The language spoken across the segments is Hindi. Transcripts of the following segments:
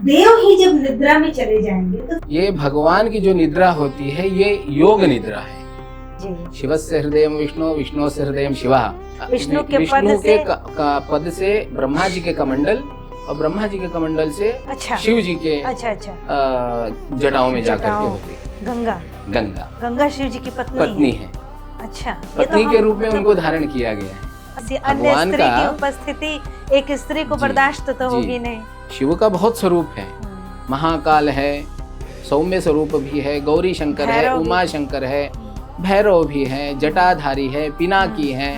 देव ही जब निद्रा में चले जाएंगे तो ये भगवान की जो निद्रा होती है ये योग निद्रा है। जी। शिव से हृदय विष्णु, विष्णु से हृदय शिवा। विष्णु के पद से ब्रह्मा जी के कमंडल और ब्रह्मा जी के कमंडल से अच्छा शिव जी के अच्छा जटाओं में जाकर के होती है। गंगा गंगा गंगा शिव जी की पत्नी है। अच्छा, पत्नी के रूप में उनको धारण किया गया है। अन्य स्त्री की उपस्थिति एक स्त्री को बर्दाश्त तो होगी नहीं। शिव का बहुत स्वरूप है, महाकाल है, सौम्य स्वरूप भी है, गौरी शंकर है, उमा शंकर है, भैरव भी है, जटाधारी है, पिनाकी है,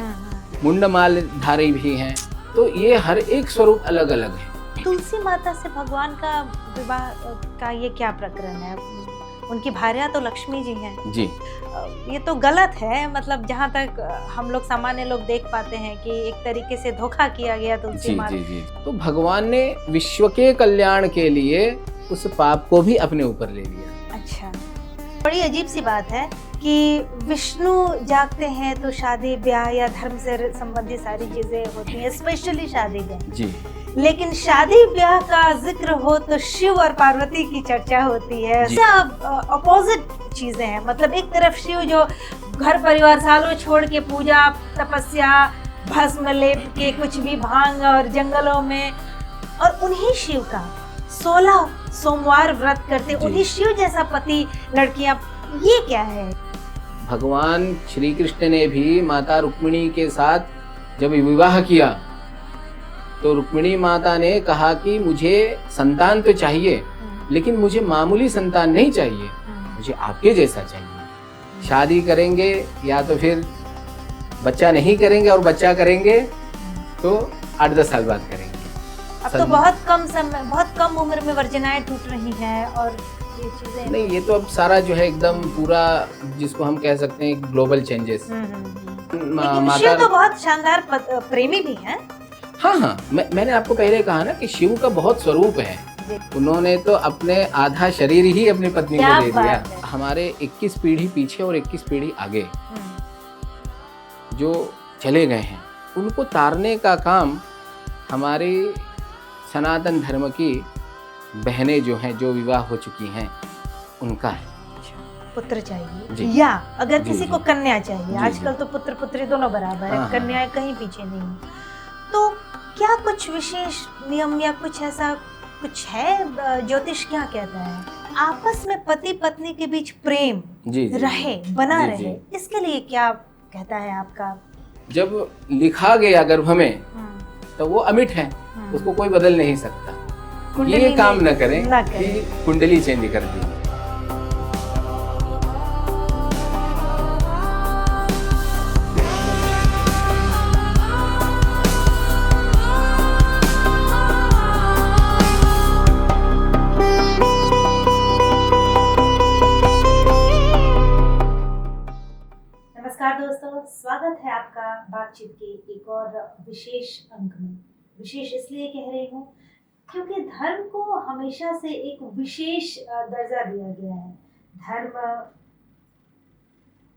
मुंडमाल धारी भी हैं। तो ये हर एक स्वरूप अलग अलग है। तुलसी माता से भगवान का विवाह का ये क्या प्रकरण है? उनकी भार्या तो लक्ष्मी जी हैं जी। ये तो गलत है, मतलब जहाँ तक हम लोग सामान्य लोग देख पाते हैं कि एक तरीके से धोखा किया गया तुलसी माता। जी। तो भगवान ने विश्व के कल्याण के लिए उस पाप को भी अपने ऊपर ले लिया। अच्छा, बड़ी अजीब सी बात है कि विष्णु जागते हैं तो शादी ब्याह या धर्म से संबंधित सारी चीजें होती हैं, स्पेशली शादी ब्याह जी। लेकिन शादी ब्याह का जिक्र हो तो शिव और पार्वती की चर्चा होती है। अपोजिट चीजें हैं, मतलब एक तरफ शिव जो घर परिवार सालों छोड़ के पूजा तपस्या भस्म लेप के कुछ भी भांग और जंगलों में, और उन्हीं शिव का 16 सोमवार व्रत करते, उन्हीं शिव जैसा पति लड़कियां, ये क्या है? भगवान श्री कृष्ण ने भी माता रुक्मिणी के साथ जब विवाह किया तो रुक्मिणी माता ने कहा कि मुझे संतान तो चाहिए लेकिन मुझे मामूली संतान नहीं चाहिए, मुझे आपके जैसा चाहिए। शादी करेंगे या तो फिर बच्चा नहीं करेंगे, और बच्चा करेंगे तो 8-10 साल बाद करेंगे। अब तो बहुत कम उम्र में वर्जनाएं टूट रही हैं और ये चीजें नहीं, ये तो अब सारा जो है एकदम पूरा, जिसको हम कह सकते हैं ग्लोबल चेंजेस। शिव तो बहुत शानदार प्रेमी भी हैं। हाँ, मैंने आपको पहले कहा ना कि शिव का बहुत स्वरूप है। उन्होंने तो अपने आधा शरीर ही अपनी पत्नी को दे दिया। हमारे 21 पीढ़ी पीछे और 21 पीढ़ी आगे जो चले गए हैं, उनको तारने का काम हमारे सनातन धर्म की बहनें जो हैं, जो विवाह हो चुकी हैं, उनका है। पुत्र चाहिए या अगर किसी को कन्या चाहिए, आजकल तो पुत्र पुत्री दोनों बराबर है, कन्याएं कहीं पीछे नहीं। तो क्या कुछ विशेष नियम या कुछ ऐसा कुछ है? ज्योतिष क्या कहता है? आपस में पति पत्नी के बीच प्रेम रहे, बना रहे, इसके लिए क्या कहता है आपका? जब लिखा गया गर्भ में तो वो अमिट है, उसको कोई बदल नहीं सकता। ये काम न करें कि कुंडली चेंज कर दी। नमस्कार दोस्तों, स्वागत है आपका बातचीत के एक और विशेष अंक में। विशेष इसलिए कह रही हूँ क्योंकि धर्म को हमेशा से एक विशेष दर्जा दिया गया है। धर्म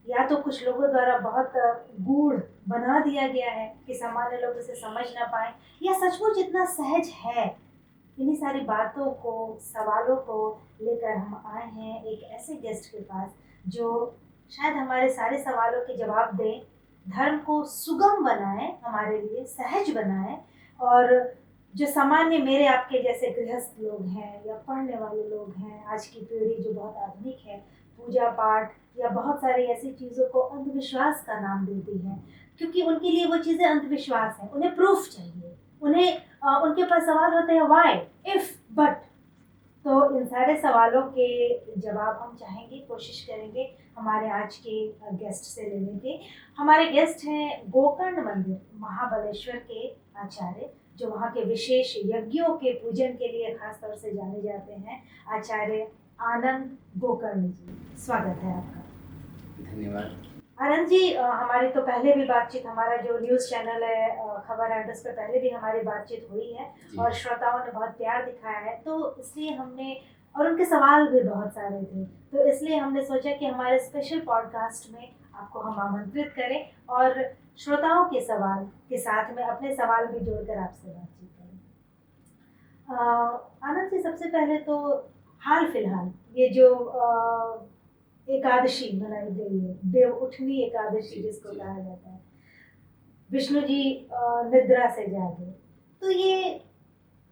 या तो कुछ लोगों द्वारा बहुत गूढ़ बना दिया गया है कि सामान्य लोग इसे समझ ना पाए, या सचमुच इतना सहज है। इन्हीं सारी बातों को, सवालों को लेकर हम आए हैं एक ऐसे गेस्ट के पास जो शायद हमारे सारे सवालों के जवाब दें, धर्म को सुगम बनाए, हमारे लिए सहज बनाए, और जो सामान्य मेरे आपके जैसे गृहस्थ लोग हैं या पढ़ने वाले लोग हैं, आज की पीढ़ी जो बहुत आधुनिक है, पूजा पाठ या बहुत सारी ऐसी चीज़ों को अंधविश्वास का नाम देती है, क्योंकि उनके लिए वो चीज़ें अंधविश्वास हैं। उन्हें प्रूफ चाहिए, उन्हें उनके पास सवाल होते हैं व्हाई, इफ, बट। तो इन सारे सवालों के जवाब हम चाहेंगे, कोशिश करेंगे हमारे आज के गेस्ट से लेने के। हमारे गेस्ट हैं गोकर्ण मंदिर महाबलेश्वर के आचार्य, जो वहाँ के विशेष यज्ञों के पूजन के लिए खास तौर से जाने जाते हैं, आचार्य आनंद गोकर्ण जी। स्वागत है आपका। धन्यवाद। आनंद जी, हमारी तो पहले भी बातचीत, हमारा जो न्यूज़ चैनल है खबर एड्रेस पे पहले भी हमारी बातचीत हुई है और श्रोताओं ने बहुत प्यार दिखाया है, तो इसलिए हमने, और उनके सवाल भी बहुत सारे थे, तो इसलिए हमने सोचा कि हमारे स्पेशल पॉडकास्ट में आपको हम आमंत्रित करें और श्रोताओं के सवाल के साथ में अपने सवाल भी जोड़कर आपसे बातचीत आनंद जी, सबसे पहले तो हाल फिलहाल ये जो एकादशी मनाई गई है, देव उठनी एकादशी जिसको जी। कहा जाता है, विष्णु जी निद्रा से जागे, तो ये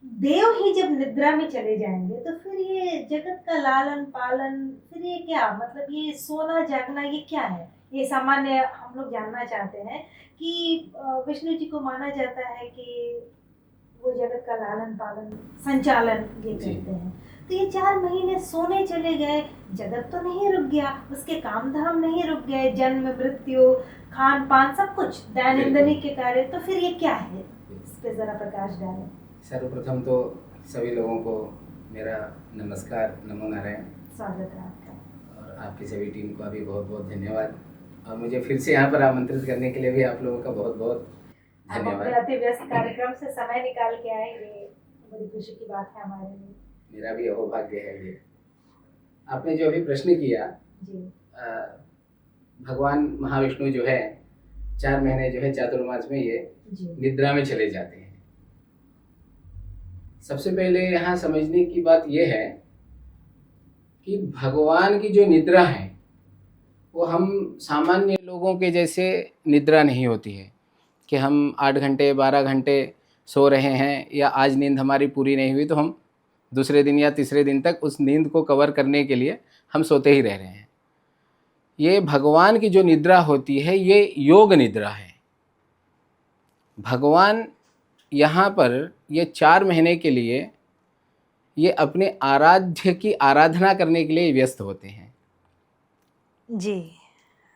देव ही जब निद्रा में चले जाएंगे तो फिर ये जगत का लालन पालन, फिर ये क्या मतलब, ये सोना जागना ये क्या है? ये सामान्य हम लोग जानना चाहते हैं कि विष्णु जी को माना जाता है कि वो जगत का लालन पालन संचालन ये जी। करते हैं, तो ये 4 महीने सोने चले गए, जगत तो नहीं रुक गया, उसके काम धाम नहीं रुक गए, जन्म मृत्यु खान पान सब कुछ दैनंदिनी के कार्य, तो फिर ये क्या है? इस पे जरा प्रकाश डालें। सर्वप्रथम तो सभी लोगों को मेरा नमस्कार, नमो नारायण। स्वागत है आपका। और आपकी सभी टीम का भी बहुत बहुत धन्यवाद, और मुझे फिर से यहाँ पर आमंत्रित करने के लिए भी आप लोगों का बहुत बहुत आप अपने धन्यवाद। अति व्यस्त कार्यक्रम से समय निकाल के आए, ये बड़ी खुशी की बात है हमारे लिए। मेरा भी अहोभाग्य है ये। आपने जो अभी प्रश्न किया, जी भगवान महाविष्णु जो है 4 महीने जो है चातुर्मास में ये जी निद्रा में चले जाते हैं। सबसे पहले यहाँ समझने की बात यह है कि भगवान की जो निद्रा है वो हम सामान्य लोगों के जैसे निद्रा नहीं होती है कि हम 8 घंटे 12 घंटे सो रहे हैं, या आज नींद हमारी पूरी नहीं हुई तो हम दूसरे दिन या तीसरे दिन तक उस नींद को कवर करने के लिए हम सोते ही रह रहे हैं। ये भगवान की जो निद्रा होती है ये योग निद्रा है। भगवान यहाँ पर ये 4 महीने के लिए ये अपने आराध्य की आराधना करने के लिए व्यस्त होते हैं। जी,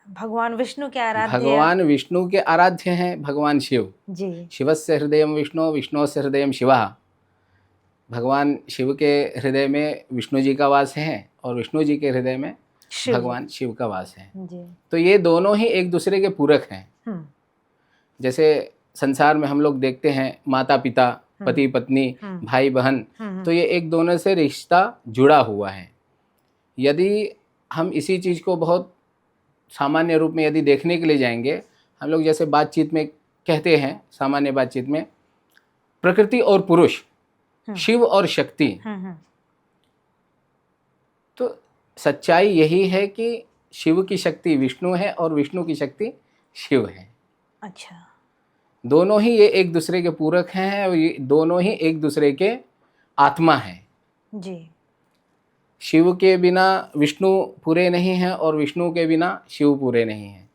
भगवान विष्णु के आराध्य, भगवान विष्णु के आराध्य हैं भगवान शिव। जी शिवस्य हृदयम विष्णु, विष्णोस्य हृदयम शिवः। भगवान शिव के हृदय में विष्णु जी का वास है और विष्णु जी के हृदय में भगवान शिव का वास है। जी तो ये दोनों ही एक दूसरे के पूरक हैं। जैसे संसार में हम लोग देखते हैं माता पिता, पति पत्नी, भाई बहन, तो ये एक दोनों से रिश्ता जुड़ा हुआ है। यदि हम इसी चीज़ को बहुत सामान्य रूप में यदि देखने के लिए जाएंगे, हम लोग जैसे बातचीत में कहते हैं, सामान्य बातचीत में प्रकृति और पुरुष, शिव और शक्ति, तो सच्चाई यही है कि शिव की शक्ति विष्णु है और विष्णु की शक्ति शिव है। अच्छा, दोनों ही ये एक दूसरे के पूरक हैं और ये दोनों ही एक दूसरे के आत्मा हैं। जी, शिव के बिना विष्णु पूरे नहीं हैं और विष्णु के बिना शिव पूरे नहीं हैं।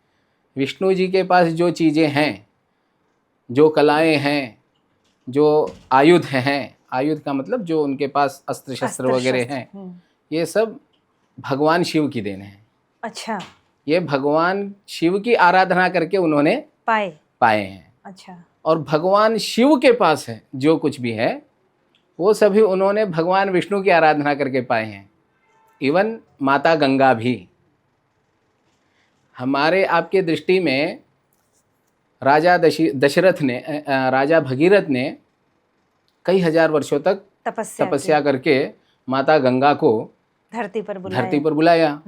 विष्णु जी के पास जो चीज़ें हैं, जो कलाएं हैं, जो आयुध हैं, आयुध का मतलब जो उनके पास अस्त्र शस्त्र वगैरह हैं, ये सब भगवान शिव की देन है। अच्छा, ये भगवान शिव की आराधना करके उन्होंने पाए हैं। अच्छा, और भगवान शिव के पास है जो कुछ भी है वो सभी उन्होंने भगवान विष्णु की आराधना करके पाए हैं। इवन माता गंगा भी। हमारे आपके दृष्टि में राजा दशरथ ने, राजा भगीरथ ने कई हजार वर्षों तक तपस्या करके माता गंगा को धरती पर बुलाया।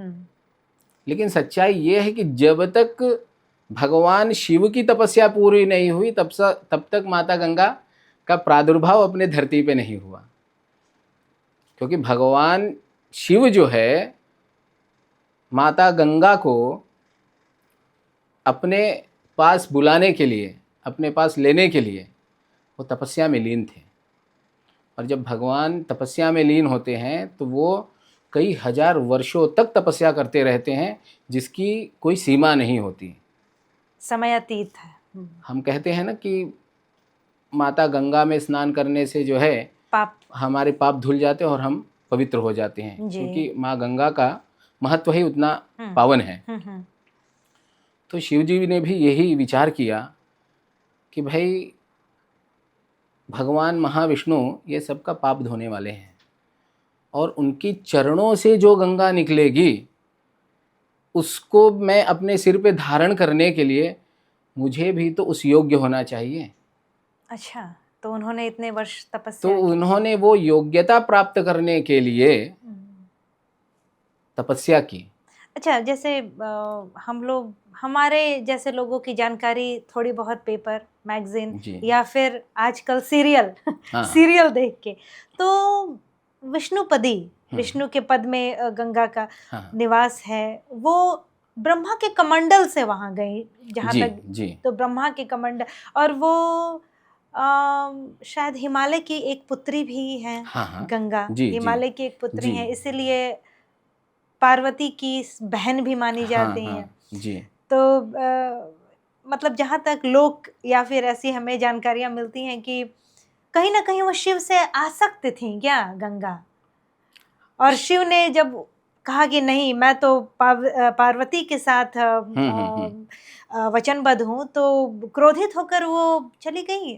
लेकिन सच्चाई ये है कि जब तक भगवान शिव की तपस्या पूरी नहीं हुई तब तक माता गंगा का प्रादुर्भाव अपने धरती पे नहीं हुआ। क्योंकि भगवान शिव जो है माता गंगा को अपने पास बुलाने के लिए, अपने पास लेने के लिए वो तपस्या में लीन थे। और जब भगवान तपस्या में लीन होते हैं तो वो कई हजार वर्षों तक तपस्या करते रहते हैं, जिसकी कोई सीमा नहीं होती, समय अतीत है। हम कहते हैं ना कि माता गंगा में स्नान करने से जो है हमारे पाप धुल जाते हैं और हम पवित्र हो जाते हैं, क्योंकि माँ गंगा का महत्व ही उतना पावन है। तो शिव जी ने भी यही विचार किया कि भाई भगवान महाविष्णु ये सबका पाप धोने वाले हैं और उनकी चरणों से जो गंगा निकलेगी उसको मैं अपने सिर पे धारण करने के लिए मुझे भी तो उस योग्य होना चाहिए। अच्छा, तो उन्होंने इतने वर्ष तपस्या तो उन्होंने वो योग्यता प्राप्त करने के लिए तपस्या की। अच्छा, जैसे हम लोग, हमारे जैसे लोगों की जानकारी थोड़ी बहुत पेपर, मैगजीन जी। या फिर आजकल सीरियल हाँ। सीरियल देख के, तो विष्णुपदी, हम्म, विष्णु के पद में गंगा का हाँ। निवास है, वो ब्रह्मा के कमंडल से वहां गई जहां जी तक, जी। तो ब्रह्मा के कमंडल, और वो शायद हिमालय की एक पुत्री भी हैं, हाँ हाँ। गंगा जी जी। हिमालय की एक पुत्री जी। हैं, इसीलिए पार्वती की बहन भी मानी हाँ जाती हाँ। हैं। जी। तो मतलब जहाँ तक लोग या फिर ऐसी हमें जानकारियाँ मिलती हैं कि कहीं न कहीं वो शिव से आसक्त थीं क्या गंगा? और शिव ने जब कहा कि नहीं, मैं तो पार्वती के साथ हम्म। वचनबद्ध हूँ, तो क्रोधित होकर वो चली गई,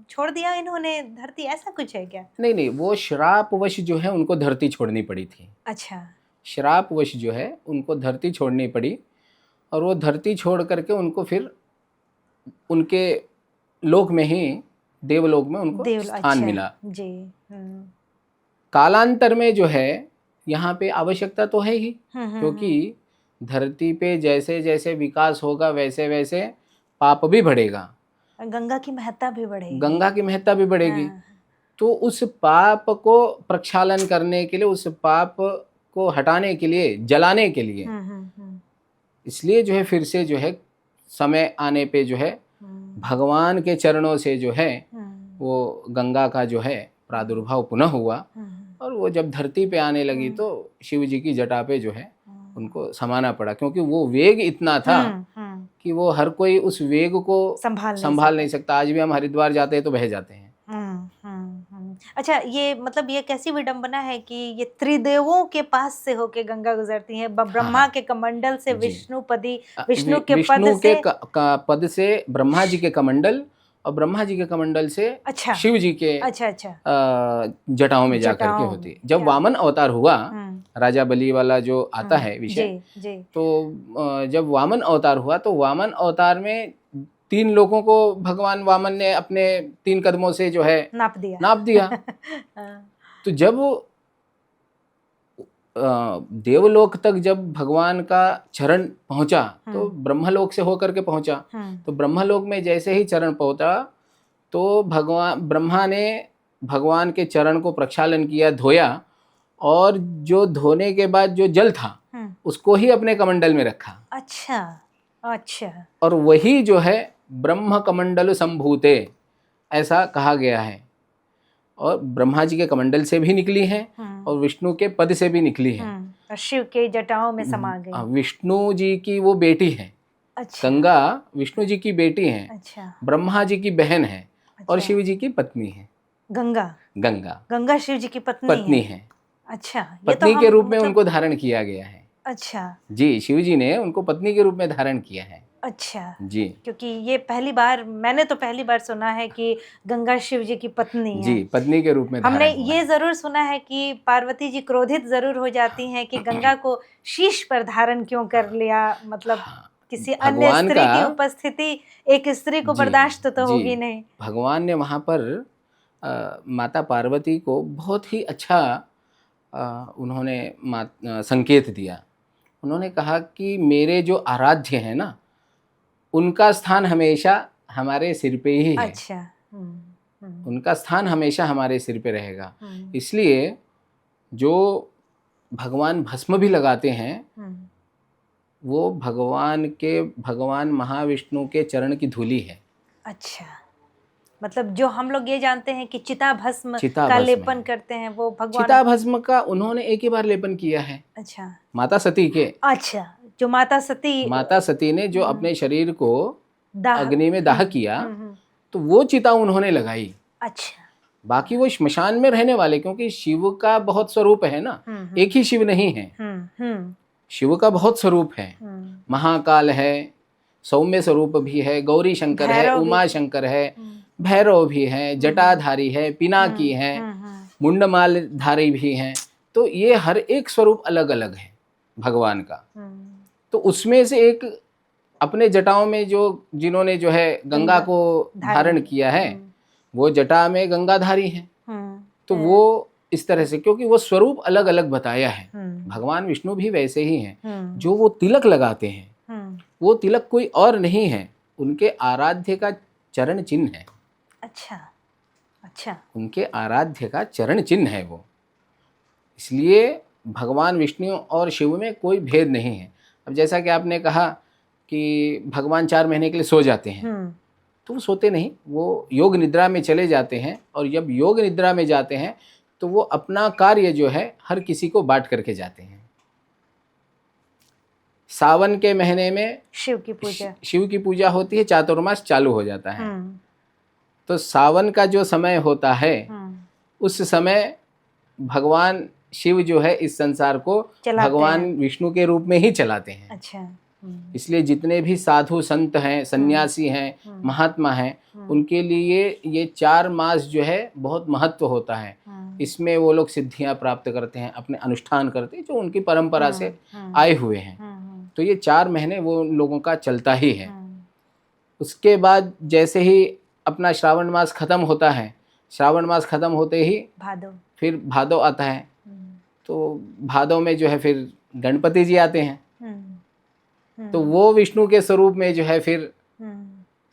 छोड़ दिया इन्होंने धरती, ऐसा कुछ है क्या? नहीं नहीं, वो श्रापवश जो है उनको धरती छोड़नी पड़ी थी। अच्छा। श्रापवश जो है उनको धरती छोड़नी पड़ी, और वो धरती छोड़ करके उनको फिर उनके लोक में ही, देवलोक में उनको स्थान अच्छा। मिला। जी। हुँ। कालांतर में जो है यहाँ पे आवश्यकता तो है ही, हुँ, हुँ, क्योंकि हुँ। धरती पे जैसे जैसे विकास होगा वैसे वैसे पाप भी बढ़ेगा, गंगा की महत्ता भी बढ़ेगी। गंगा की महत्ता भी बढ़ेगी। हाँ। तो उस पाप को प्रक्षालन करने के लिए, उस पाप को हटाने के लिए, जलाने के लिए, हुँ, हुँ, हुँ। इसलिए जो है फिर से जो है समय आने पे जो है हुँ, भगवान के चरणों से जो है हुँ, वो गंगा का जो है प्रादुर्भाव पुनः हुआ, हुँ, और वो जब धरती पे आने लगी हुँ, तो शिव जी की जटा पे जो है हुँ, उनको समाना पड़ा, क्योंकि वो वेग इतना था हुँ। कि वो हर कोई उस वेग को संभाल नहीं संभाल सका। नहीं सकता। आज भी हम हरिद्वार जाते हैं तो बह जाते हैं। अच्छा, ये मतलब ये कैसी विडंबना है कि ये त्रिदेवों के पास से होके गंगा गुजरती है, हाँ ब्रह्मा हाँ। के कमंडल से जी। विष्णुपदी, विष्णु के पद विष्णु के से। पद से ब्रह्मा जी के कमंडल, और ब्रह्मा जी के कमंडल से अच्छा, शिव जी के अच्छा, अच्छा। जटाओं में जाकर के जटाओं होती में है। जब क्या? वामन अवतार हुआ, हुँ, राजा बलि वाला जो आता हुँ। है जी, विषय, जी। तो जब वामन अवतार हुआ तो वामन अवतार में 3 लोगों को भगवान वामन ने अपने 3 कदमों से जो है नाप दिया। नाप दिया। हाँ। तो जब देवलोक तक जब भगवान का चरण पहुंचा तो ब्रह्मलोक से होकर के पहुंचा। हुँ, तो ब्रह्मलोक में जैसे ही चरण पहुंचा तो भगवान ब्रह्मा ने भगवान के चरण को प्रक्षालन किया, धोया, और जो धोने के बाद जो जल था हुँ। उसको ही अपने कमंडल में रखा, अच्छा, अच्छा। और वही जो है ब्रह्म कमंडल संभूते ऐसा कहा गया है। और ब्रह्मा जी के कमंडल से भी निकली हैं हुँ, और विष्णु के पद से भी निकली हैं। और शिव के जटाओं में समा गई। विष्णु जी की वो बेटी है, अच्छा, गंगा विष्णु जी की बेटी है, अच्छा, ब्रह्मा जी की बहन है, और अच्छा। शिव जी की पत्नी है। गंगा, गंगा गंगा शिव जी की पत्नी पत्नी है। है, अच्छा, ये तो पत्नी के हम रूप में मतलब, उनको धारण किया गया है। अच्छा, जी, शिव जी ने उनको पत्नी के रूप में धारण किया है। अच्छा। जी क्योंकि ये पहली बार, मैंने तो पहली बार सुना है कि गंगा शिव जी की पत्नी जी, है। पत्नी के रूप में हमने धारण हुआ ये है। ज़रूर सुना है कि पार्वती जी क्रोधित ज़रूर हो जाती हैं कि गंगा को शीश पर धारण क्यों कर लिया, मतलब हाँ, किसी अन्य भगवान स्त्री का, की उपस्थिति एक स्त्री को जी बर्दाश्त तो जी, होगी नहीं। भगवान ने वहाँ पर माता पार्वती को बहुत ही अच्छा उन्होंने संकेत दिया। उन्होंने कहा कि मेरे जो आराध्य हैं ना, उनका स्थान हमेशा हमारे सिर पे ही है, अच्छा। हुँ, हुँ, उनका स्थान हमेशा हमारे सिर पे रहेगा। हुँ, इसलिए जो भगवान भस्म भी लगाते हैं हुँ। वो भगवान महाविष्णु के चरण की धूलि है। अच्छा, मतलब जो हम लोग ये जानते हैं कि चिता भस्म चिता का भस्म लेपन है। करते हैं वो भगवान। चिता भस्म का उन्होंने एक ही बार लेपन किया है, अच्छा, माता सती के। अच्छा, जो माता सती माता सती ने जो हुँ, अपने शरीर को दाह, अग्नि में दाह किया, हुँ। तो वो चिता उन्होंने लगाई। अच्छा। बाकी वो श्मशान में रहने वाले, क्योंकि शिव का बहुत स्वरूप है ना, एक ही शिव नहीं है, हुँ। शिव का बहुत स्वरूप है। महाकाल है, सौम्य स्वरूप भी है, गौरी शंकर है, भैरव भी उमा है। शंकर है, हुँ, भैरव भी है, जटाधारी है, पिनाकी है, हुँ। मुंडमालधारी भी हैं। तो ये हर एक स्वरूप अलग अलग है भगवान का। तो उसमें से एक अपने जटाओं में जो जिन्होंने जो है गंगा को धारण किया है, वो जटा में गंगाधारी हैं। तो वो इस तरह से, क्योंकि वो स्वरूप अलग अलग बताया है। भगवान विष्णु भी वैसे ही हैं। जो वो तिलक लगाते हैं, वो तिलक कोई और नहीं है, उनके आराध्य का चरण चिन्ह है। अच्छा अच्छा, उनके आराध्य का चरण चिन्ह है वो। इसलिए भगवान विष्णु और शिव में कोई भेद नहीं है। अब जैसा कि आपने कहा कि भगवान 4 महीने के लिए सो जाते हैं, तो वो सोते नहीं, वो योग निद्रा में चले जाते हैं। और जब योग निद्रा में जाते हैं तो वो अपना कार्य जो है हर किसी को बांट करके जाते हैं। सावन के महीने में शिव की पूजा होती है, चातुर्मास चालू हो जाता है। तो सावन का जो समय होता है, उस समय भगवान शिव जो है इस संसार को भगवान विष्णु के रूप में ही चलाते हैं। अच्छा। इसलिए जितने भी साधु संत हैं, सन्यासी हैं, महात्मा हैं, उनके लिए ये 4 मास जो है बहुत महत्व होता है। इसमें वो लोग सिद्धियां प्राप्त करते हैं, अपने अनुष्ठान करते हैं जो उनकी परंपरा से आए हुए हैं। तो ये 4 महीने वो लोगों का चलता ही है। उसके बाद जैसे ही अपना श्रावण मास खत्म होता है, श्रावण मास खत्म होते ही फिर भादव आता है। तो भादव में जो है फिर गणपति जी आते हैं। तो वो विष्णु के स्वरूप में जो है फिर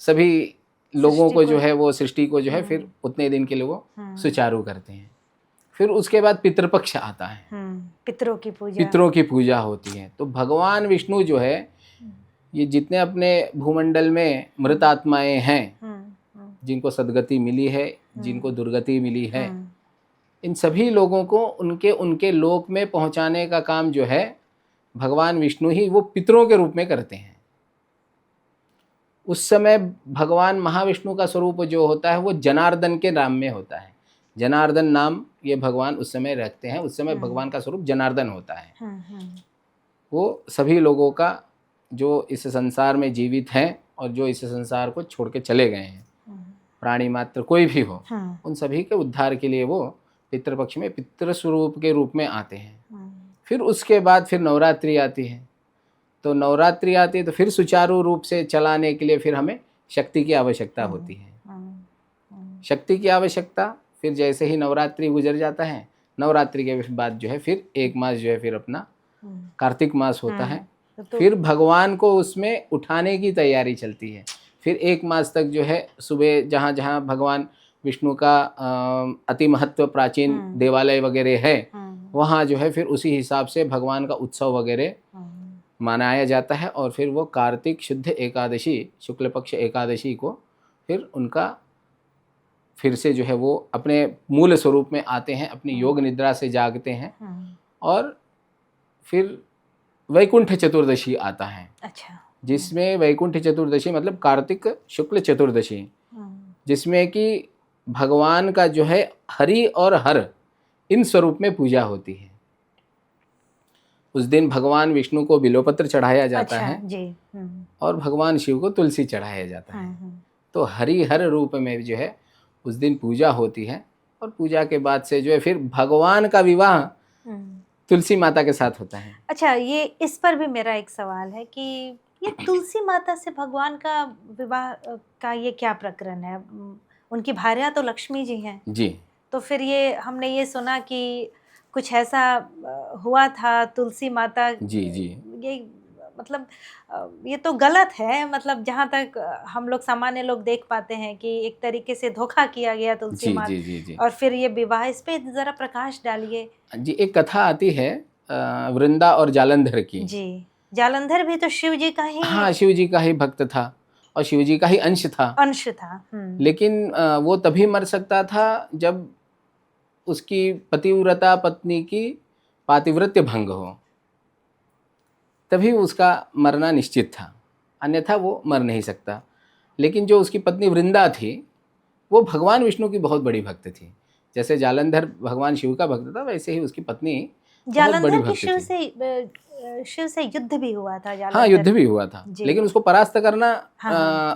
सभी लोगों को जो है वो सृष्टि को जो है फिर उतने दिन के लिए वो सुचारू करते हैं। फिर उसके बाद पितृपक्ष आता है, पितरों की पूजा होती है। तो भगवान विष्णु जो है, ये जितने अपने भूमंडल में मृत आत्माएं हैं, जिनको सद्गति मिली है, जिनको दुर्गति मिली है, इन सभी लोगों को उनके उनके लोक में पहुंचाने का काम जो है भगवान विष्णु ही वो पितरों के रूप में करते हैं। उस समय भगवान महाविष्णु का स्वरूप जो होता है वो जनार्दन के नाम में होता है। जनार्दन नाम ये भगवान उस समय रखते हैं। उस समय भगवान का स्वरूप जनार्दन होता है। वो सभी लोगों का जो इस संसार में जीवित हैं और जो इस संसार को छोड़ के चले गए हैं, प्राणी मात्र कोई भी हो, उन सभी के उद्धार के लिए वो पितृपक्ष में पितृ स्वरूप के रूप में आते हैं। फिर उसके बाद फिर नवरात्रि आती है। तो नवरात्रि आती है तो फिर सुचारू रूप से चलाने के लिए फिर हमें शक्ति की आवश्यकता होती है। शक्ति की आवश्यकता, फिर जैसे ही नवरात्रि गुजर जाता है, नवरात्रि के बाद जो है फिर 1 मास जो है फिर अपना कार्तिक मास होता है। फिर भगवान को उसमें उठाने की तैयारी चलती है। फिर 1 मास तक जो है सुबह जहाँ जहाँ भगवान विष्णु का अति महत्व प्राचीन देवालय वगैरह है, वहाँ जो है फिर उसी हिसाब से भगवान का उत्सव वगैरह मनाया जाता है। और फिर वो कार्तिक शुद्ध एकादशी, शुक्ल पक्ष एकादशी को फिर उनका फिर से जो है वो अपने मूल स्वरूप में आते हैं, अपनी योग निद्रा से जागते हैं। और फिर वैकुंठ चतुर्दशी आता है। अच्छा। जिसमें वैकुंठ चतुर्दशी मतलब कार्तिक शुक्ल चतुर्दशी, जिसमें कि भगवान का जो है हरि और हर इन स्वरूप में पूजा होती है। उस दिन भगवान विष्णु को बिल्वपत्र चढ़ाया जाता है जी। और भगवान शिव को तुलसी चढ़ाया जाता है। तो हरि हर रूप में जो है उस दिन पूजा होती है। और पूजा के बाद से जो है फिर भगवान का विवाह तुलसी माता के साथ होता है। अच्छा, ये इस पर भी मेरा एक सवाल है कि ये तुलसी माता से भगवान का विवाह का ये क्या प्रकरण है? उनकी भार्या तो लक्ष्मी जी हैं जी। तो फिर ये हमने ये सुना कि कुछ ऐसा हुआ था तुलसी माता जी जी, ये मतलब ये तो गलत है। मतलब जहाँ तक हम लोग सामान्य लोग देख पाते हैं कि एक तरीके से धोखा किया गया तुलसी माता। जी, जी, जी। और फिर ये विवाह, इस पे जरा प्रकाश डालिए जी। एक कथा आती है वृंदा और जालंधर की जी। जालंधर भी तो शिव जी का ही, हाँ, शिव जी का ही भक्त था और शिव जी का ही अंश था। लेकिन वो तभी मर सकता था जब उसकी पतिव्रता पत्नी की पातिव्रत्य भंग हो, तभी उसका मरना निश्चित था, अन्यथा वो मर नहीं सकता। लेकिन जो उसकी पत्नी वृंदा थी वो भगवान विष्णु की बहुत बड़ी भक्त थी। जैसे जालंधर भगवान शिव का भक्त था, वैसे ही उसकी पत्नी बहुत बड़ी भक्त थी। शिव से युद्ध भी हुआ था जालंधर। हाँ, युद्ध भी हुआ था, लेकिन उसको परास्त करना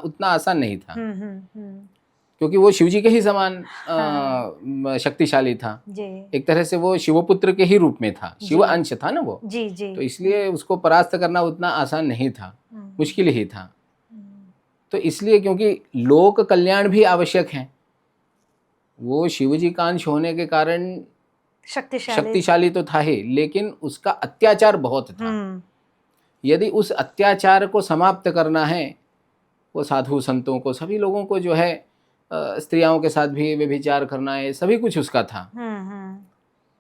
उतना आसान नहीं था। क्योंकि वो शिवजी के ही समान शक्तिशाली था। एक तरह से वो शिवपुत्र के ही रूप में था, शिव अंश था ना वो। तो इसलिए उसको परास्त करना उतना आसान नहीं था, मुश्किल ही था। तो इसलिए क्योंकि लोक कल्याण भी आवश्यक है, वो शिवजी का अंश होने के कारण शक्तिशाली तो था ही, लेकिन उसका अत्याचार बहुत था। यदि उस अत्याचार को समाप्त करना है, वो साधु संतों को, सभी लोगों को जो है, स्त्रियों के साथ भी व्यभिचार करना है, सभी कुछ उसका था।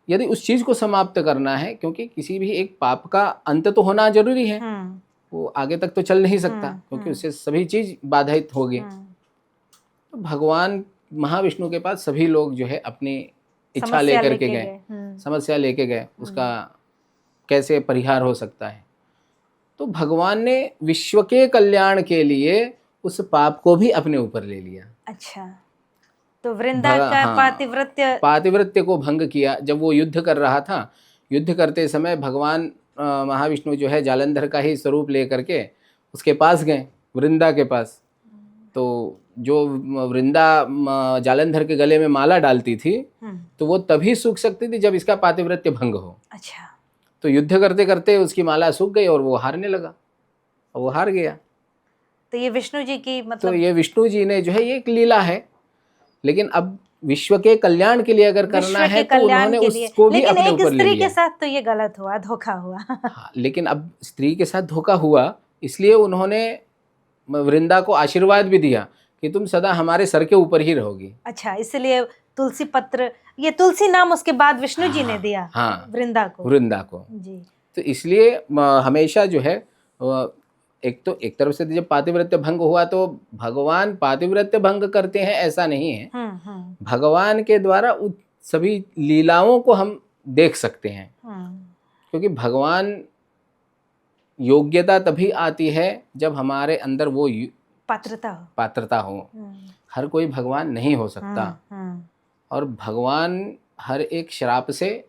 यदि उस चीज को समाप्त करना है, क्योंकि किसी भी एक पाप का अंत तो होना जरूरी है, वो आगे तक तो चल नहीं सकता, क्योंकि उससे सभी चीज बाधित होगी। तो भगवान महाविष्णु के पास सभी लोग जो है अपनी इच्छा लेकर के गए, समस्या लेके गए, उसका कैसे परिहार हो सकता है। तो भगवान ने विश्व के कल्याण के लिए उस पाप को भी अपने ऊपर ले लिया। अच्छा, तो वृंदा का पातिव्रत्य को भंग किया। जब वो युद्ध कर रहा था, युद्ध करते समय भगवान महाविष्णु जो है जालंधर का ही स्वरूप लेकर के उसके पास गए, वृंदा के पास। तो जो वृंदा जालंधर के गले में माला डालती थी, तो वो तभी सूख सकती थी जब इसका पातिव्रत्य भंग हो। अच्छा, तो युद्ध करते करते उसकी माला सूख गई और वो हारने लगा, और वो हार गया। तो ये विष्णु जी की मतलब, तो ये विष्णु जी ने जो है, ये एक लीला है, लेकिन अब विश्व के कल्याण के लिए अगर करना है तो उन्होंने उसको भी अपने ऊपर ले लिया। स्त्री के साथ तो ये गलत हुआ, धोखा हुआ। हाँ, लेकिन अब स्त्री के साथ धोखा हुआ, इसलिए उन्होंने वृंदा को आशीर्वाद भी दिया कि तुम सदा हमारे सर के ऊपर ही रहोगी। अच्छा, इसलिए तुलसी पत्र, ये तुलसी नाम उसके बाद विष्णु जी ने दिया। हाँ, वृंदा को जी। तो इसलिए हमेशा जो है, एक तो एक तरफ से जब पातिव्रत्य भंग हुआ तो भगवान पातिव्रत्य भंग करते हैं ऐसा नहीं है, भगवान के द्वारा सभी लीलाओं को हम देख सकते हैं। क्योंकि भगवान, योग्यता तभी आती है जब हमारे अंदर वो पात्रता हो। हर कोई भगवान नहीं हो सकता, और भगवान हर एक श्राप से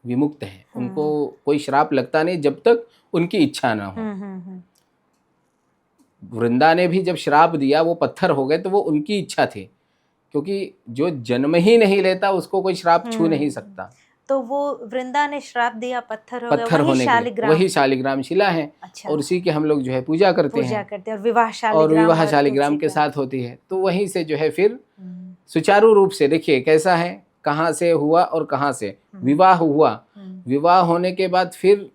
विमुक्त है। उनको कोई श्राप लगता नहीं जब तक उनकी इच्छा ना हो। वृंदा ने भी जब श्राप दिया, वो पत्थर हो गए, तो वो उनकी इच्छा थी, क्योंकि जो जन्म ही नहीं लेता उसको कोई श्राप छू नहीं सकता। तो वो वृंदा ने श्राप दिया, पत्थर हो पत्थर होने के, वही शालिग्राम शिला है। अच्छा। और उसी के हम लोग जो है पूजा करते हैं, और विवाह शालिग्राम के साथ होती है। तो वहीं से जो है फिर सुचारू रूप से, देखिए कैसा है, कहाँ से हुआ और कहाँ से विवाह हुआ। विवाह होने के बाद फिर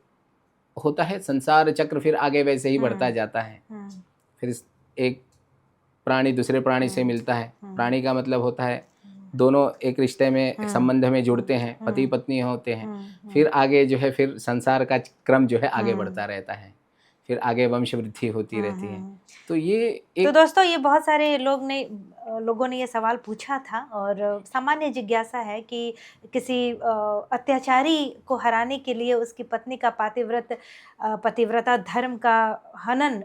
होता है संसार चक्र, फिर आगे वैसे ही बढ़ता जाता है। फिर एक प्राणी दूसरे प्राणी से मिलता है। प्राणी का मतलब होता है दोनों एक रिश्ते में, संबंध में जुड़ते हैं, पति पत्नी होते हैं। फिर आगे जो है, फिर संसार का क्रम जो है आगे बढ़ता रहता है, फिर आगे वंश वृद्धि होती रहती है। तो ये तो दोस्तों, ये बहुत सारे लोगों ने ये सवाल पूछा था, और सामान्य जिज्ञासा है कि किसी अत्याचारी को हराने के लिए उसकी पत्नी का पतिव्रता धर्म का हनन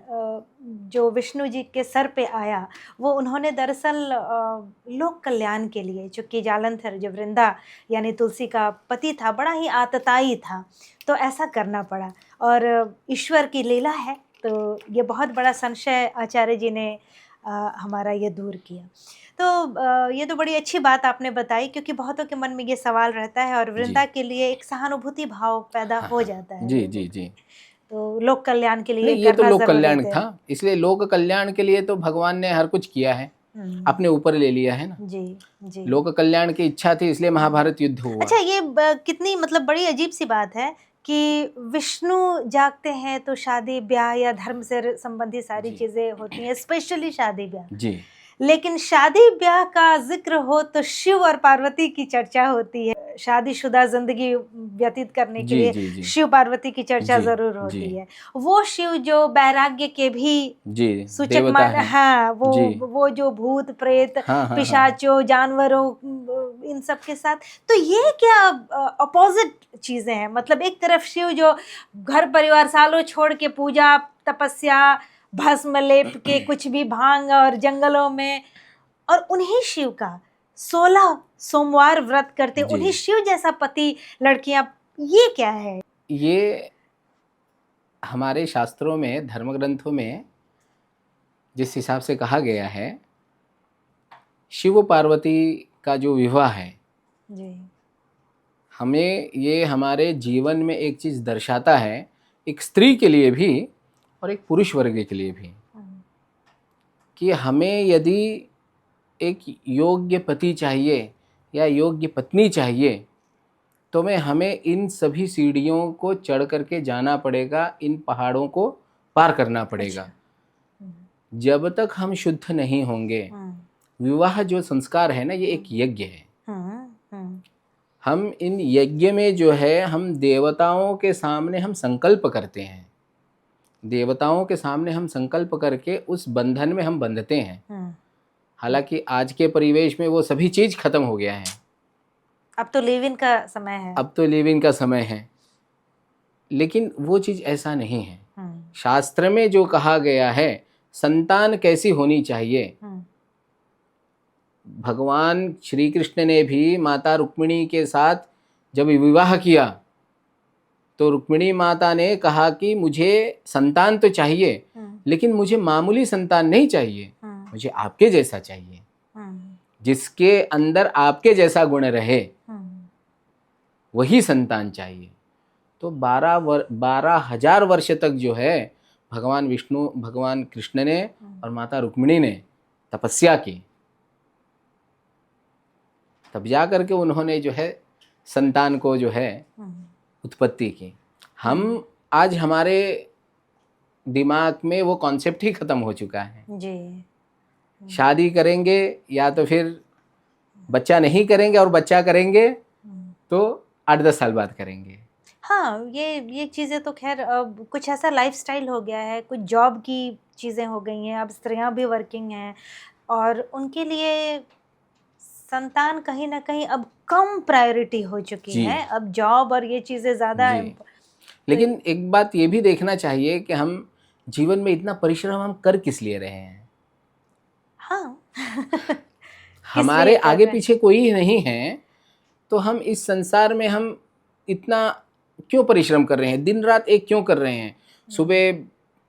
जो विष्णु जी के सर पे आया, वो उन्होंने दरअसल लोक कल्याण के लिए, चूँकि जालंधर जो वृंदा यानी तुलसी का पति था, बड़ा ही आतताई था, तो ऐसा करना पड़ा, और ईश्वर की लीला है। तो ये बहुत बड़ा संशय आचार्य जी ने हमारा ये दूर किया। तो ये तो बड़ी अच्छी बात आपने बताई, क्योंकि बहुतों के मन में ये सवाल रहता है, और वृंदा के लिए एक सहानुभूति भाव पैदा हो जाता है। जी। तो लोक कल्याण के लिए ये तो लोक कल्याण था, इसलिए लोक कल्याण के लिए तो भगवान ने हर कुछ किया है, अपने ऊपर ले लिया है ना। जी। लोक कल्याण की इच्छा थी, इसलिए महाभारत युद्ध हुआ। अच्छा, ये कितनी मतलब बड़ी अजीब सी बात है कि विष्णु जागते हैं तो शादी ब्याह या धर्म से संबंधी सारी चीजें होती हैं, स्पेशली शादी ब्याह जी। लेकिन शादी ब्याह का जिक्र हो तो शिव और पार्वती की चर्चा होती है। शादीशुदा जिंदगी व्यतीत करने के लिए शिव पार्वती की चर्चा जरूर होती है। वो शिव जो वैराग्य के भी सूचक मान, हाँ, वो जो भूत प्रेत पिशाचों जानवरों इन सब के साथ, तो ये क्या अपोजिट चीजें हैं। मतलब एक तरफ शिव जो घर परिवार सालों छोड़ के पूजा तपस्या भस्म लेप के कुछ भी भांग और जंगलों में, और उन्हीं शिव का 16 सोमवार व्रत करते, उन्हीं शिव जैसा पति लड़कियां, ये क्या है? ये हमारे शास्त्रों में, धर्म ग्रंथों में जिस हिसाब से कहा गया है, शिव पार्वती का जो विवाह है जी, हमें ये हमारे जीवन में एक चीज दर्शाता है, एक स्त्री के लिए भी और एक पुरुष वर्ग के लिए भी, कि हमें यदि एक योग्य पति चाहिए या योग्य पत्नी चाहिए, तो में हमें इन सभी सीढ़ियों को चढ़ करके जाना पड़ेगा, इन पहाड़ों को पार करना पड़ेगा। अच्छा। जब तक हम शुद्ध नहीं होंगे, विवाह जो संस्कार है ना, ये एक यज्ञ है। हम इन यज्ञ में जो है, हम देवताओं के सामने हम संकल्प करते हैं, देवताओं के सामने हम संकल्प करके उस बंधन में हम बंधते हैं। हालांकि आज के परिवेश में वो सभी चीज खत्म हो गया है। अब तो लिव इन का समय है। अब तो लिव इन का समय है, लेकिन वो चीज ऐसा नहीं है। शास्त्र में जो कहा गया है, संतान कैसी होनी चाहिए, भगवान श्री कृष्ण ने भी माता रुक्मिणी के साथ जब विवाह किया तो रुक्मिणी माता ने कहा कि मुझे संतान तो चाहिए, लेकिन मुझे मामूली संतान नहीं चाहिए, मुझे आपके जैसा चाहिए, जिसके अंदर आपके जैसा गुण रहे, वही संतान चाहिए। तो 12,000 वर्ष तक जो है भगवान विष्णु, भगवान कृष्ण ने और माता रुक्मिणी ने तपस्या की, तब जा करके उन्होंने जो है संतान को जो है उत्पत्ति की। हम आज हमारे दिमाग में वो कॉन्सेप्ट ही खत्म हो चुका है जी। शादी करेंगे या तो फिर बच्चा नहीं करेंगे, और बच्चा करेंगे तो 8-10 साल बाद करेंगे। हाँ, ये चीज़ें तो खैर कुछ ऐसा लाइफस्टाइल हो गया है, कुछ जॉब की चीज़ें हो गई हैं, अब स्त्रियां भी वर्किंग हैं और उनके लिए संतान कहीं ना कहीं अब कम प्रायोरिटी हो चुकी है। अब जॉब और ये चीज़ें ज़्यादा। लेकिन एक बात ये भी देखना चाहिए कि हम जीवन में इतना परिश्रम हम कर किस लिए रहे हैं। हाँ हमारे आगे पीछे कोई नहीं है, तो हम इस संसार में हम इतना क्यों परिश्रम कर रहे हैं, दिन रात एक क्यों कर रहे हैं। सुबह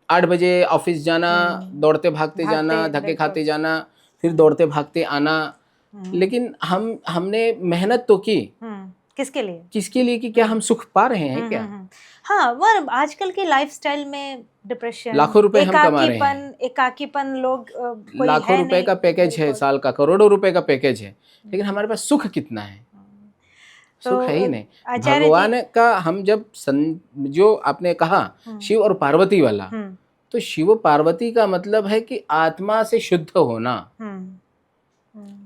8 बजे ऑफिस जाना, दौड़ते भागते जाना, धक्के खाते जाना, फिर दौड़ते भागते आना, लेकिन हमने मेहनत तो की किसके लिए, कि क्या हम सुख पा रहे हैं क्या। हाँ, वो आजकल की लाइफस्टाइल में डिप्रेशन, लाखों रुपए हम कमा रहे हैं, एकाकीपन, लोग लाखों रुपए का पैकेज है, साल का करोड़ों रुपए का पैकेज है, लेकिन हमारे पास सुख कितना है, सुख है ही नहीं। भगवान का हम जब जो आपने कहा शिव और पार्वती वाला, तो शिव पार्वती का मतलब है कि आत्मा से शुद्ध होना,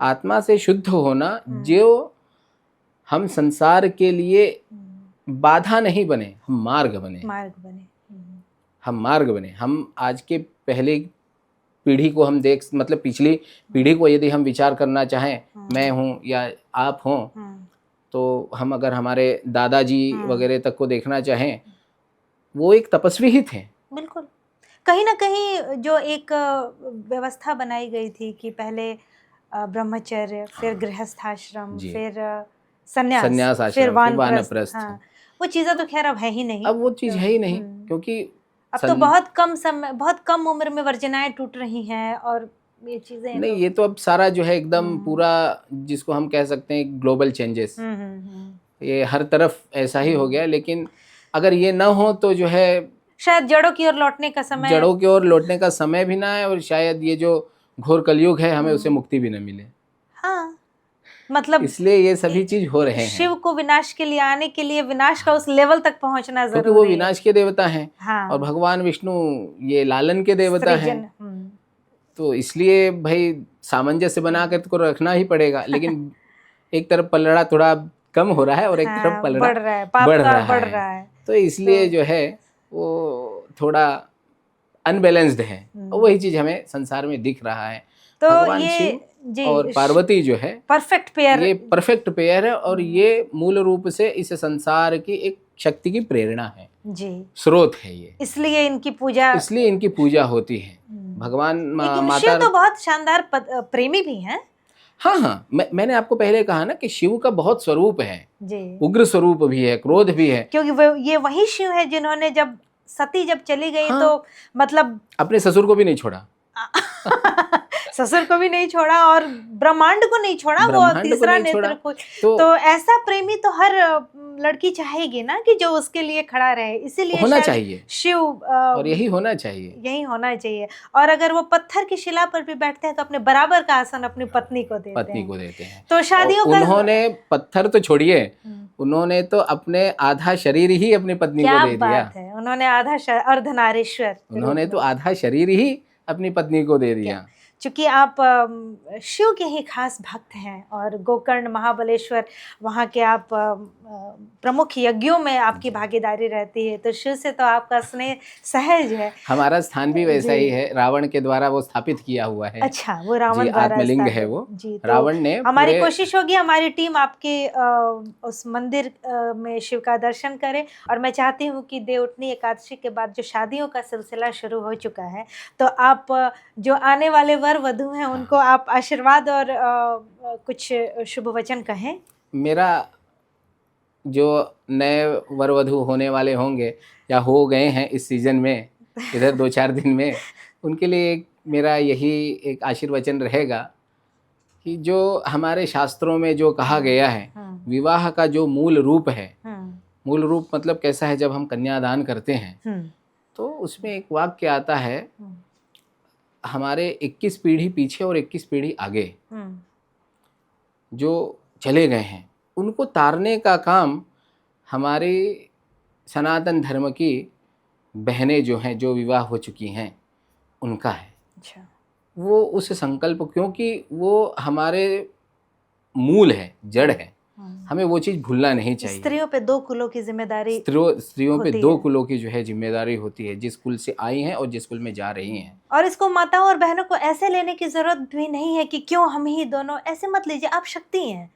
आत्मा से शुद्ध होना, जो हम संसार के लिए बाधा नहीं बने, हम मार्ग बने, हम मार्ग बने। हम आज के पहले पीढ़ी को हम देख, मतलब पिछली पीढ़ी को यदि हम विचार करना चाहें, मैं हूँ या आप हों, तो हम अगर हमारे दादाजी वगैरह तक को देखना चाहें, वो एक तपस्वी ही थे। बिल्कुल, कहीं ना कहीं जो एक व्यवस्था बनाई गई थी कि पहले ब्रह्मचर्य, फिर गृहस्थाश्रम, फिर संन्यास, फिर वानप्रस्थ, वो चीज़ें तो खैर अब है ही नहीं। अब वो चीज़ है ही नहीं, क्योंकि अब तो बहुत कम उम्र में वर्जनाएं टूट रही हैं, और ये चीज़ें नहीं, ये तो अब सारा जो है एकदम पूरा, जिसको हम कह सकते हैं ग्लोबल चेंजेस, ये हर तरफ ऐसा ही हो गया। लेकिन अगर ये ना हो तो जो है शायद जड़ों की ओर लौटने का समय भी ना है, और शायद ये जो घोर कलयुग है हमें उसे मुक्ति भी न मिले। हाँ, मतलब इसलिए ये सभी चीज हो रहे हैं। शिव को विनाश के लिए आने के लिए विनाश का उस लेवल तक पहुंचना जरूरी है, क्योंकि वो विनाश के देवता हैं। हाँ। और भगवान विष्णु ये लालन के देवता हैं, तो इसलिए भाई सामंजस्य बना कर तो रखना ही पड़ेगा। लेकिन एक तरफ पलड़ा थोड़ा कम हो रहा है और एक तरफ पलड़ा बढ़ रहा है, तो इसलिए जो है वो थोड़ा अनबैलेंस्ड है, और वही चीज हमें संसार में दिख रहा है। तो भगवान शिव और पार्वती जो है परफेक्ट पेयर, ये परफेक्ट पेयर है, और ये मूल रूप से इस संसार की एक शक्ति की प्रेरणा है जी, स्रोत है ये, इसलिए इनकी पूजा होती है। भगवान माता शिव तो बहुत शानदार प्रेमी भी हैं। हाँ, मैंने आपको पहले कहा ना कि शिव का बहुत स्वरूप है जी, उग्र स्वरूप भी है, क्रोध भी है, क्योंकि ये वही शिव है जिन्होंने जब सती जब चली गई, तो मतलब अपने ससुर को भी नहीं छोड़ा। ससुर को भी नहीं छोड़ा और ब्रह्मांड को नहीं छोड़ा, वो तीसरा नेत्र को। तो ऐसा प्रेमी तो हर लड़की चाहेगी ना कि जो उसके लिए खड़ा रहे, इसीलिए होना चाहिए शिव और यही होना चाहिए। और अगर वो पत्थर की शिला पर भी बैठते हैं तो अपने बराबर का आसन अपनी पत्नी को देते हैं। तो शादियों का उन्होंने पत्थर तो छोड़िए, उन्होंने तो अपने आधा शरीर ही अपनी पत्नी को दे दिया। है, उन्होंने अर्धनारीश्वर, उन्होंने तो आधा शरीर ही अपनी पत्नी को दे दिया। चूंकि आप शिव के ही खास भक्त हैं और गोकर्ण महाबलेश्वर वहाँ के आप प्रमुख यज्ञों में आपकी भागीदारी रहती है, तो शिव से तो आपका स्नेह सहज है। हमारा स्थान भी वैसा ही है, रावण के द्वारा वो स्थापित किया हुआ है। अच्छा, वो रावण द्वारा आत्मलिंग है वो जी। तो रावण ने हमारी कोशिश होगी, हमारी टीम आपके उस मंदिर में शिव का दर्शन करे। और मैं चाहती हूँ कि देवउठनी एकादशी के बाद जो शादियों का सिलसिला शुरू हो चुका है, तो आप जो आने वाले वर वधू हैं उनको आप आशीर्वाद और कुछ शुभ वचन कहें। मेरा जो नए वर वधू होने वाले होंगे या हो गए हैं इस सीजन में, इधर 2-4 दिन में, उनके लिए मेरा यही एक आशीर्वचन रहेगा कि जो हमारे शास्त्रों में जो कहा गया है, विवाह का जो मूल रूप है, मूल रूप मतलब कैसा है, जब हम कन्यादान करते हैं तो उसमें एक वाक्य आता है, हमारे 21 पीढ़ी पीछे और 21 पीढ़ी आगे जो चले गए हैं उनको तारने का काम हमारे सनातन धर्म की बहनें जो हैं, जो विवाह हो चुकी हैं, उनका है। अच्छा। वो उस संकल्प, क्योंकि वो हमारे मूल है, जड़ है, हमें वो चीज़ भूलना नहीं चाहिए। स्त्रियों पे 2 कुलों की जिम्मेदारी, स्त्रियों पे 2 कुलों की जो है जिम्मेदारी होती है, जिस कुल से आई हैं और जिस कुल में जा रही हैं। और इसको माताओं और बहनों को ऐसे लेने की जरूरत भी नहीं है कि क्यों हम ही दोनों, ऐसे मत लीजिए। आप शक्ति हैं,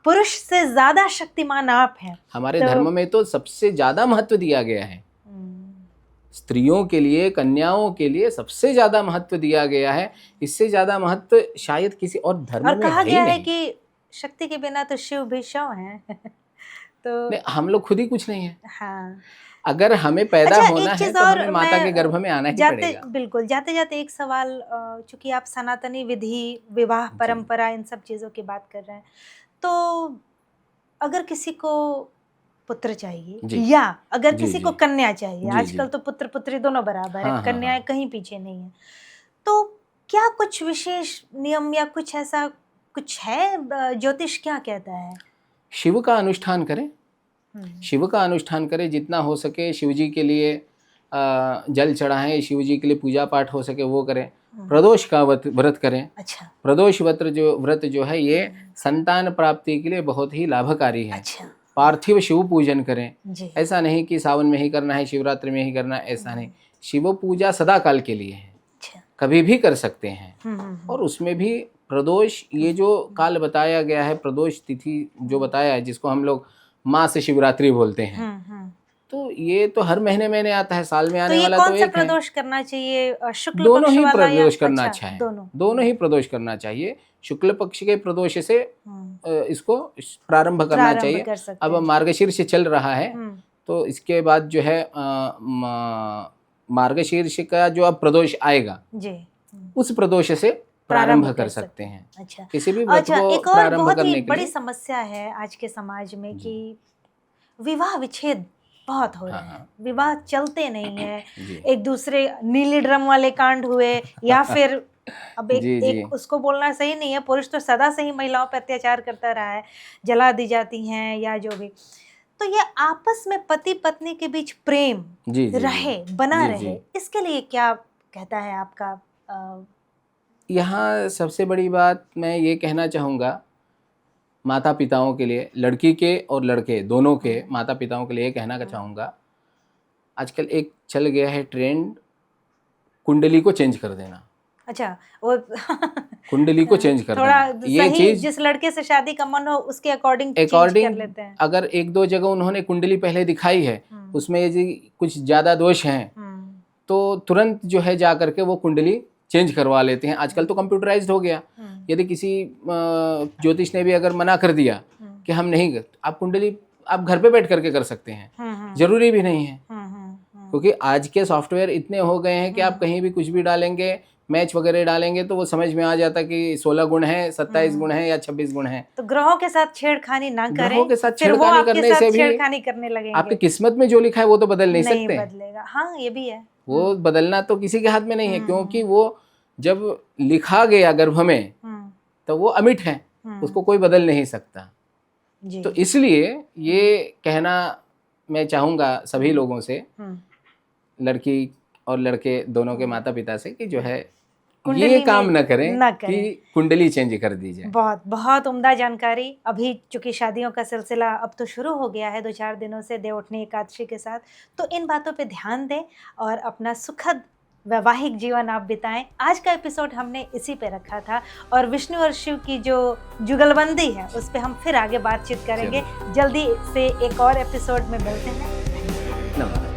पुरुष से ज्यादा शक्तिमान आप हैं। हमारे धर्म में तो सबसे ज्यादा महत्व दिया गया है, स्त्रियों के लिए, कन्याओं के लिए सबसे ज्यादा महत्व दिया गया है। इससे ज्यादा महत्व शायद किसी और धर्म में कहा गया है कि शक्ति के बिना तो शिव भी शव हैं। तो नहीं, हम लोग खुद ही कुछ नहीं है। हाँ, अगर हमें पैदा होना है तो हमें माता के गर्भ में आना ही पड़ेगा। बिल्कुल। जाते जाते एक सवाल, चूंकि आप सनातनी विधि, विवाह परंपरा, इन सब चीजों की बात कर रहे हैं, तो अगर किसी को पुत्र चाहिए या अगर किसी को कन्या चाहिए, आजकल तो पुत्र पुत्री दोनों बराबर है, कन्याएं कहीं पीछे नहीं है, तो क्या कुछ विशेष नियम या कुछ ऐसा कुछ है? ज्योतिष क्या कहता है? शिव का अनुष्ठान करें, शिव का अनुष्ठान करें, जितना हो सके शिव जी के लिए जल चढ़ाएं, शिव जी के लिए पूजा पाठ हो सके वो करें। प्रदोष का व्रत करें। अच्छा। प्रदोष व्रत जो है ये संतान प्राप्ति के लिए बहुत ही लाभकारी है। अच्छा। पार्थिव शिव पूजन करें जी। ऐसा नहीं कि सावन में ही करना है, शिवरात्रि में ही करना है, ऐसा नहीं। शिव पूजा सदा काल के लिए है। अच्छा। कभी भी कर सकते हैं। और उसमें भी प्रदोष, ये जो काल बताया गया है, प्रदोष तिथि जो बताया है, जिसको हम लोग माँ से शिवरात्रि बोलते हैं, तो ये तो हर महीने महीने आता है, साल में आने वाला तो एक है। प्रदोष करना चाहिए? शुक्ल दोनों पक्ष ही वाला प्रदोष करना अच्छा, चाहिए। दोनों ही प्रदोष करना चाहिए। शुक्ल पक्ष के प्रदोष से इसको प्रारंभ करना चाहिए। अब मार्गशीर्ष चल रहा है तो इसके बाद जो है मार्गशीर्ष का जो अब प्रदोष आएगा जी, उस प्रदोष से प्रारंभ कर सकते हैं। अच्छा। किसी भी व्रत को एक और प्रारंभ बहुत करने ही के बड़ी लिए। समस्या है आज के समाज में कि विवाह विच्छेद बहुत हो रहे हैं, विवाह चलते नहीं है। एक दूसरे नीली ड्रम वाले कांड हुए, या फिर अब एक उसको बोलना सही नहीं है, पुरुष तो सदा से ही महिलाओं पर अत्याचार करता रहा है, जला दी जाती हैं या जो भी। तो ये आपस में पति पत्नी के बीच प्रेम रहे, बना रहे, इसके लिए क्या कहता है आपका? यहाँ सबसे बड़ी बात मैं ये कहना चाहूँगा माता पिताओं के लिए, लड़की के और लड़के दोनों के माता पिताओं के लिए ये कहना चाहूँगा, आजकल एक चल गया है ट्रेंड कुंडली को चेंज कर देना। अच्छा, वो कुंडली को चेंज कर देना, ये चीज जिस लड़के से शादी का मन हो उसके अकॉर्डिंग कर लेते हैं। अगर 1-2 जगह उन्होंने कुंडली पहले दिखाई है, उसमें यदि कुछ ज्यादा दोष हैं तो तुरंत जो है जा करके वो कुंडली चेंज करवा लेते हैं। आजकल तो कंप्यूटराइज्ड हो गया। यदि किसी ज्योतिष ने भी अगर मना कर दिया कि हम नहीं, आप कुंडली आप घर पे बैठ करके कर सकते हैं, जरूरी भी नहीं है। क्योंकि आज के सॉफ्टवेयर इतने हो गए हैं कि आप कहीं भी कुछ भी डालेंगे, मैच वगैरह डालेंगे तो वो समझ में आ जाता कि 16 गुण है, 27 गुण है या 26 गुण है। तो ग्रहों के साथ छेड़खानी ना करें, ग्रहों के साथ फिर वो छेड़खानी आपके करने साथ से भी छेड़खानी करने लगेंगे। आपकी किस्मत में जो लिखा है वो तो बदल नहीं सकते। बदलेगा, हाँ ये भी है। वो बदलना तो किसी के हाथ में नहीं है, क्योंकि वो जब लिखा गया गर्भ में तो वो अमिट है, उसको कोई बदल नहीं सकता। तो इसलिए ये कहना मैं चाहूँगा सभी लोगों से, लड़की और लड़के दोनों के माता पिता से, कि जो है ये काम न करें कि कुंडली चेंज कर दी जाए। बहुत बहुत उम्दा जानकारी। अभी चूंकि शादियों का सिलसिला अब तो शुरू हो गया है 2-4 दिनों से देवउठनी एकादशी के साथ, तो इन बातों पे ध्यान दें और अपना सुखद वैवाहिक जीवन आप बिताएं। आज का एपिसोड हमने इसी पे रखा था और विष्णु और शिव की जो जुगलबंदी है उस पे हम फिर आगे बातचीत करेंगे। जल्दी से एक और एपिसोड में मिलते हैं। नमस्कार।